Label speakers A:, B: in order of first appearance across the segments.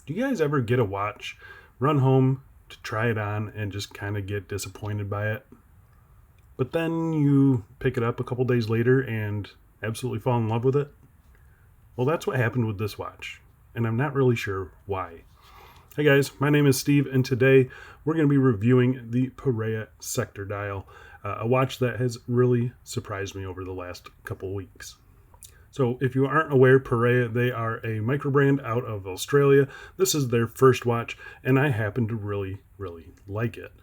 A: Do you guys ever get a watch, run home to try it on, and just kind of get disappointed by it? But then you pick it up a couple days later and absolutely fall in love with it? Well, that's what happened with this watch, and I'm not really sure why. Hey guys, my name is Steve, and today we're going to be reviewing the Parea Sector dial, a watch that has really surprised me over the last couple weeks. So if you aren't aware, Parea, they are a micro brand out of Australia. This is their first watch, and I happen to really like it.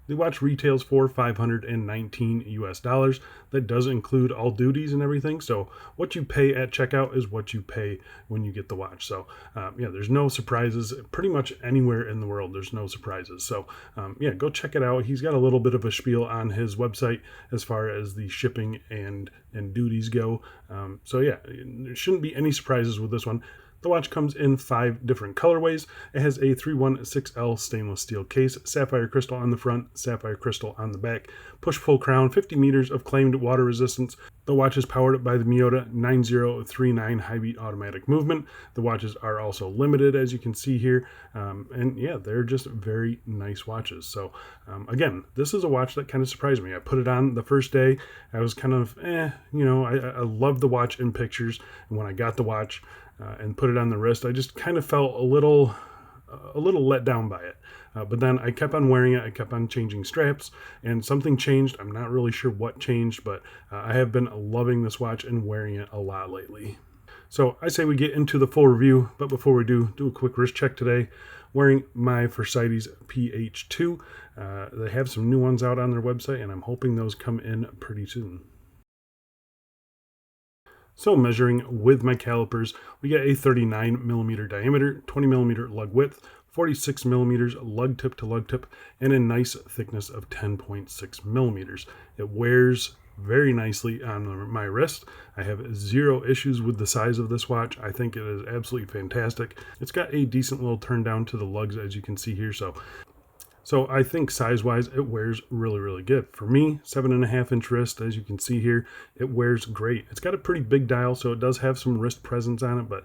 A: The watch retails for $519 US. That does include all duties and everything. So what you pay at checkout is what you pay when you get the watch. So there's no surprises. Pretty much anywhere in the world, there's no surprises. So go check it out. He's got a little bit of a spiel on his website as far as the shipping and duties go. There shouldn't be any surprises with this one. The watch comes in 5 different colorways. It has a 316L stainless steel case, sapphire crystal on the front, sapphire crystal on the back, push-pull crown, 50 meters of claimed water resistance. The watch is powered by the Miyota 9039 high-beat automatic movement. The watches are also limited, as you can see here. They're just very nice watches. So, again, this is a watch that kind of surprised me. I put it on the first day. I was kind of, I love the watch in pictures. And when I got the watch, and put it on the wrist, I just kind of felt a little let down by it. But then I kept on wearing it. I kept on changing straps, and something changed. I'm not really sure what changed, but I have been loving this watch and wearing it a lot lately. So I say we get into the full review, but before we do a quick wrist check today. Wearing my Versailles PH2. They have some new ones out on their website, and I'm hoping those come in pretty soon. So measuring with my calipers, we get a 39 millimeter diameter, 20 millimeter lug width, 46 millimeters lug tip to lug tip, and a nice thickness of 10.6 millimeters. It wears very nicely on my wrist. I have zero issues with the size of this watch. I think it is absolutely fantastic. It's got a decent little turn down to the lugs, as you can see here. So I think size-wise, it wears really good. For me, 7.5-inch wrist, as you can see here, it wears great. It's got a pretty big dial, so it does have some wrist presence on it, but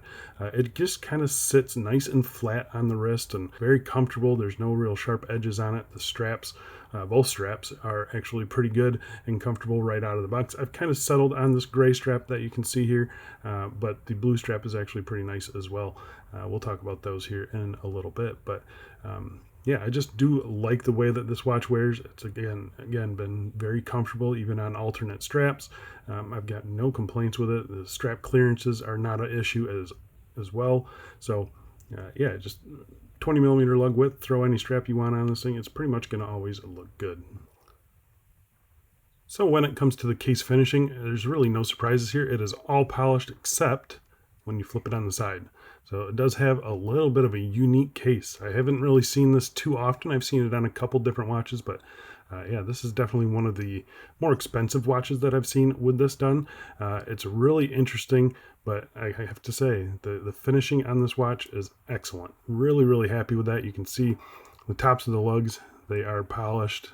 A: it just kind of sits nice and flat on the wrist and very comfortable. There's no real sharp edges on it. The straps, both straps, are actually pretty good and comfortable right out of the box. I've kind of settled on this gray strap that you can see here, but the blue strap is actually pretty nice as well. We'll talk about those here in a little bit, but I just do like the way that this watch wears. It's again been very comfortable, even on alternate straps. I've got no complaints with it. The strap clearances are not an issue as well. So just 20 millimeter lug width. Throw any strap you want on this thing. It's pretty much going to always look good. So when it comes to the case finishing, there's really no surprises here. It is all polished except when you flip it on the side. So it does have a little bit of a unique case. I haven't really seen this too often. I've seen it on a couple different watches, but this is definitely one of the more expensive watches that I've seen with this done. It's really interesting, but I have to say the finishing on this watch is excellent. Really happy with that. You can see the tops of the lugs, they are polished.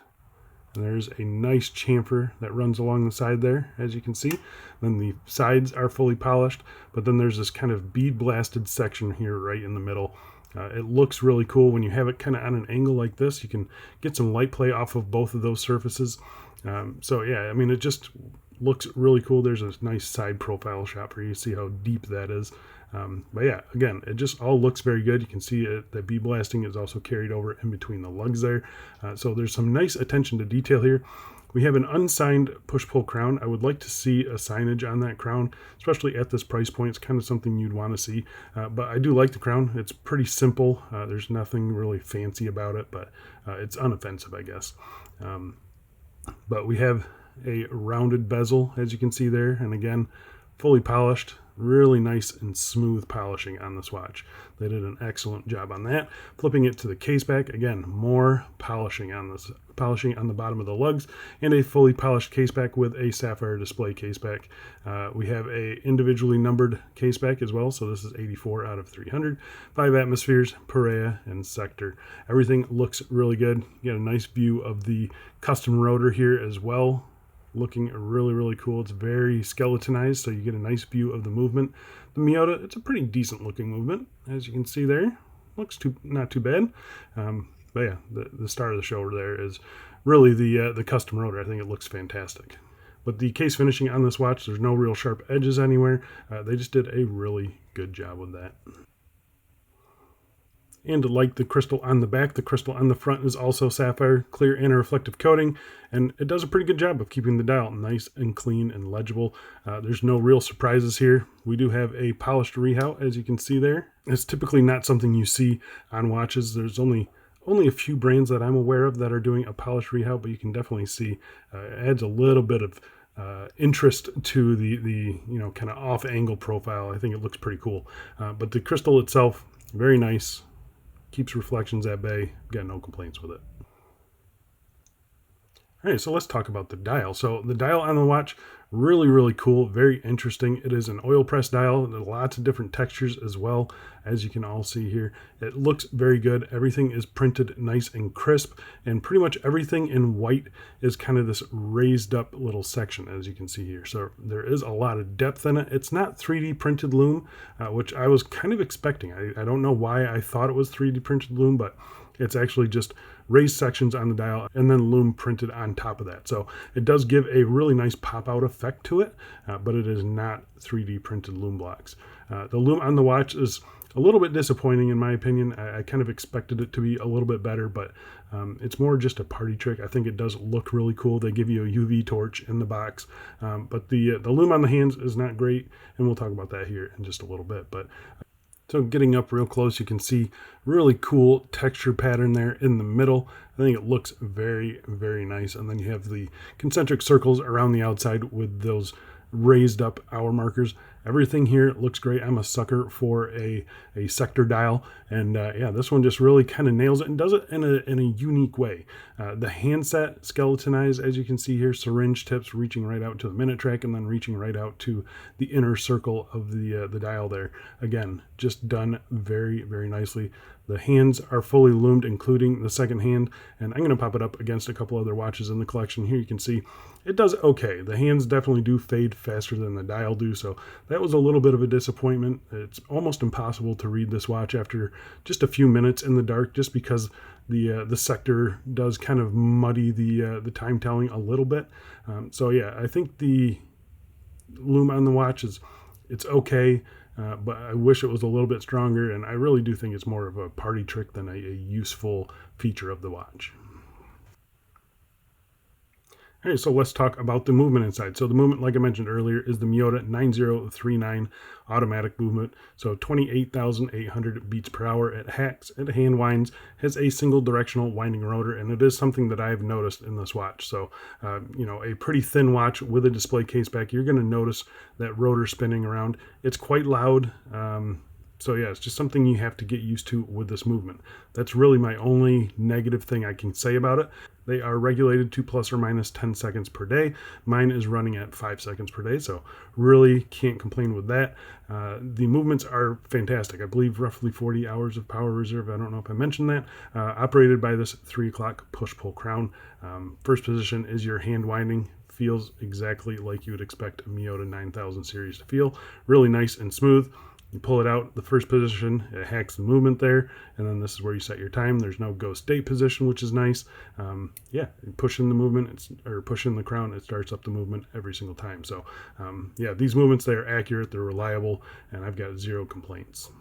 A: And there's a nice chamfer that runs along the side there, as you can see. Then the sides are fully polished, but then there's this kind of bead blasted section here right in the middle. It looks really cool when you have it kind of on an angle like this. You can get some light play off of both of those surfaces. It just looks really cool. There's a nice side profile shot for you to see how deep that is. Again, it just all looks very good. You can see the bead blasting is also carried over in between the lugs there. So there's some nice attention to detail here. We have an unsigned push-pull crown. I would like to see a signage on that crown, especially at this price point. It's kind of something you'd want to see. But I do like the crown. It's pretty simple. There's nothing really fancy about it, but it's unoffensive, I guess. But we have a rounded bezel, as you can see there. And again, fully polished. Really nice and smooth polishing on this watch. They did an excellent job on that. Flipping it to the case back, again, more polishing on this, polishing on the bottom of the lugs, and a fully polished case back with a sapphire display case back. We have a individually numbered case back as well, so this is 84 out of 300. 5 atmospheres, Parea and Sector. Everything looks really good. You get a nice view of the custom rotor here as well. Looking really cool. It's very skeletonized, so you get a nice view of the movement. The Miyota, it's a pretty decent looking movement, as you can see there. looks not too bad. But yeah, the star of the show there is really the custom rotor. I think it looks fantastic. But the case finishing on this watch, there's no real sharp edges anywhere. They just did a really good job with that. And like the crystal on the back, the crystal on the front is also sapphire, clear anti-reflective coating, and it does a pretty good job of keeping the dial nice and clean and legible. There's no real surprises here. We do have a polished rehaut, as you can see there. It's typically not something you see on watches. There's only a few brands that I'm aware of that are doing a polished rehaut, but you can definitely see it adds a little bit of interest to the kind of off angle profile. I think it looks pretty cool. But the crystal itself, very nice. Keeps reflections at bay. Got no complaints with it. All right, so let's talk about the dial. So the dial on the watch, really, really cool, very interesting. It is an oil press dial. There's lots of different textures as well, as you can all see here. It looks very good. Everything is printed nice and crisp, and pretty much everything in white is kind of this raised up little section, as you can see here. So there is a lot of depth in it. It's not 3D printed Lume, which I was kind of expecting. I don't know why I thought it was 3D printed Lume, but it's actually just raised sections on the dial and then Lume printed on top of that. So it does give a really nice pop out effect to it, but it is not 3D printed Lume blocks. The Lume on the watch is a little bit disappointing in my opinion. I kind of expected it to be a little bit better, but it's more just a party trick. I think it does look really cool. They give you a UV torch in the box, but the Lume on the hands is not great, and we'll talk about that here in just a little bit. But so getting up real close, you can see really cool texture pattern there in the middle. I think it looks very, very nice. And then you have the concentric circles around the outside with those raised up hour markers. Everything here looks great. I'm a sucker for a sector dial, and yeah, this one just really kind of nails it and does it in a unique way. The handset skeletonized, as you can see here, syringe tips reaching right out to the minute track and then reaching right out to the inner circle of the dial there. Again, just done very, very nicely. The hands are fully lumed, including the second hand, and I'm going to pop it up against a couple other watches in the collection. Here you can see it does okay. The hands definitely do fade faster than the dial do, so that was a little bit of a disappointment. It's almost impossible to read this watch after just a few minutes in the dark, just because the sector does kind of muddy the time telling a little bit. So yeah, I think the Lume on the watch it's okay. But I wish it was a little bit stronger, and I really do think it's more of a party trick than a useful feature of the watch. All right, so let's talk about the movement inside. So the movement, like I mentioned earlier, is the Miyota 9039 automatic movement. So 28,800 beats per hour. It hacks, it hand winds, has a single directional winding rotor, and it is something that I've noticed in this watch. So, a pretty thin watch with a display case back, you're going to notice that rotor spinning around. It's quite loud. So yeah, it's just something you have to get used to with this movement. That's really my only negative thing I can say about it. They are regulated to plus or minus 10 seconds per day. Mine is running at 5 seconds per day, so really can't complain with that. The movements are fantastic. I believe roughly 40 hours of power reserve. I don't know if I mentioned that. Operated by this 3 o'clock push-pull crown. First position is your hand winding. Feels exactly like you would expect a Miyota 9000 series to feel. Really nice and smooth. You pull it out, the first position, it hacks the movement there, and then this is where you set your time. There's no ghost date position, which is nice. Yeah, you push in the movement, or push in the crown, it starts up the movement every single time. So, yeah, these movements, they are accurate, they're reliable, and I've got zero complaints.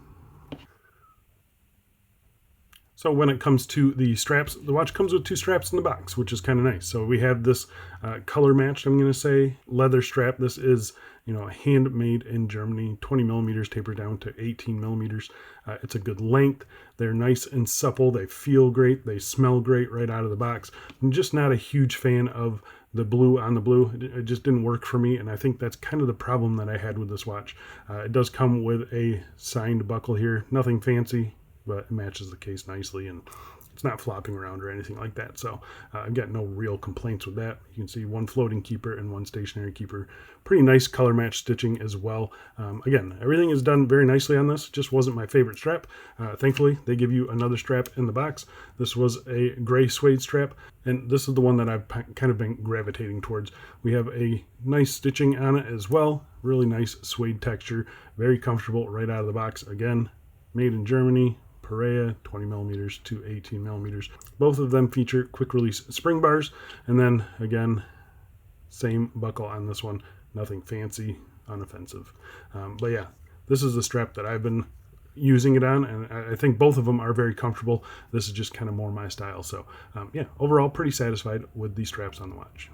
A: So when it comes to the straps, the watch comes with 2 straps in the box, which is kind of nice. So we have this color matched, I'm going to say, leather strap. This is, handmade in Germany, 20 millimeters tapered down to 18 millimeters. It's a good length. They're nice and supple. They feel great. They smell great right out of the box. I'm just not a huge fan of the blue on the blue. It just didn't work for me, and I think that's kind of the problem that I had with this watch. It does come with a signed buckle here. Nothing fancy, but it matches the case nicely, and it's not flopping around or anything like that. So I've got no real complaints with that. You can see 1 floating keeper and 1 stationary keeper. Pretty nice color match stitching as well. Again, everything is done very nicely on this. Just wasn't my favorite strap. Thankfully, they give you another strap in the box. This was a gray suede strap, and this is the one that I've kind of been gravitating towards. We have a nice stitching on it as well. Really nice suede texture. Very comfortable right out of the box. Again, made in Germany. Parea 20 millimeters to 18 millimeters. Both of them feature quick release spring bars, and then again, same buckle on this one. Nothing fancy, unoffensive. But yeah, this is the strap that I've been using it on, and I think both of them are very comfortable. This is just kind of more my style. So yeah, overall pretty satisfied with the straps on the watch.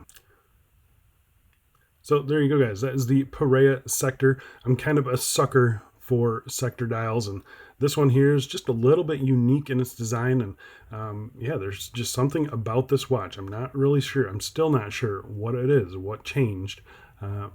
A: So there you go, guys. That is the Parea Sector. I'm kind of a sucker for sector dials, and this one here is just a little bit unique in its design, and yeah, there's just something about this watch. I'm not really sure. I'm still not sure what it is, what changed,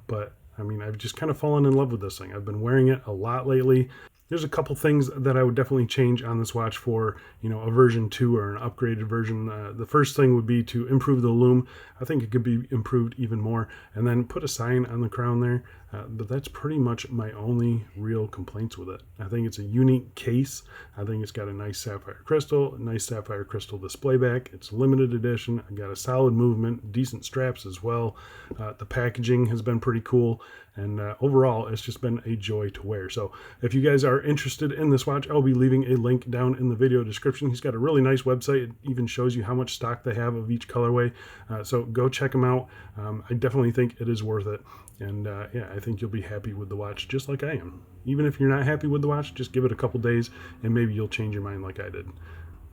A: but I mean, I've just kind of fallen in love with this thing. I've been wearing it a lot lately. There's a couple things that I would definitely change on this watch for, you know, a version 2 or an upgraded version. The first thing would be to improve the lume. I think it could be improved even more, and then put a sign on the crown there. But that's pretty much my only real complaints with it. I think it's a unique case. I think it's got a nice sapphire crystal, display back. It's limited edition. I got a solid movement, decent straps as well. The packaging has been pretty cool, and overall it's just been a joy to wear. So if you guys are interested in this watch, I'll be leaving a link down in the video description. He's got a really nice website. It even shows you how much stock they have of each colorway. So go check them out. I definitely think it is worth it. And yeah, I think you'll be happy with the watch just like I am. Even if you're not happy with the watch, just give it a couple days and maybe you'll change your mind like I did.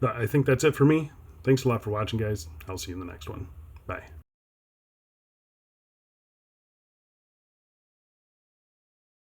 A: But I think that's it for me. Thanks a lot for watching, guys. I'll see you in the next one. Bye.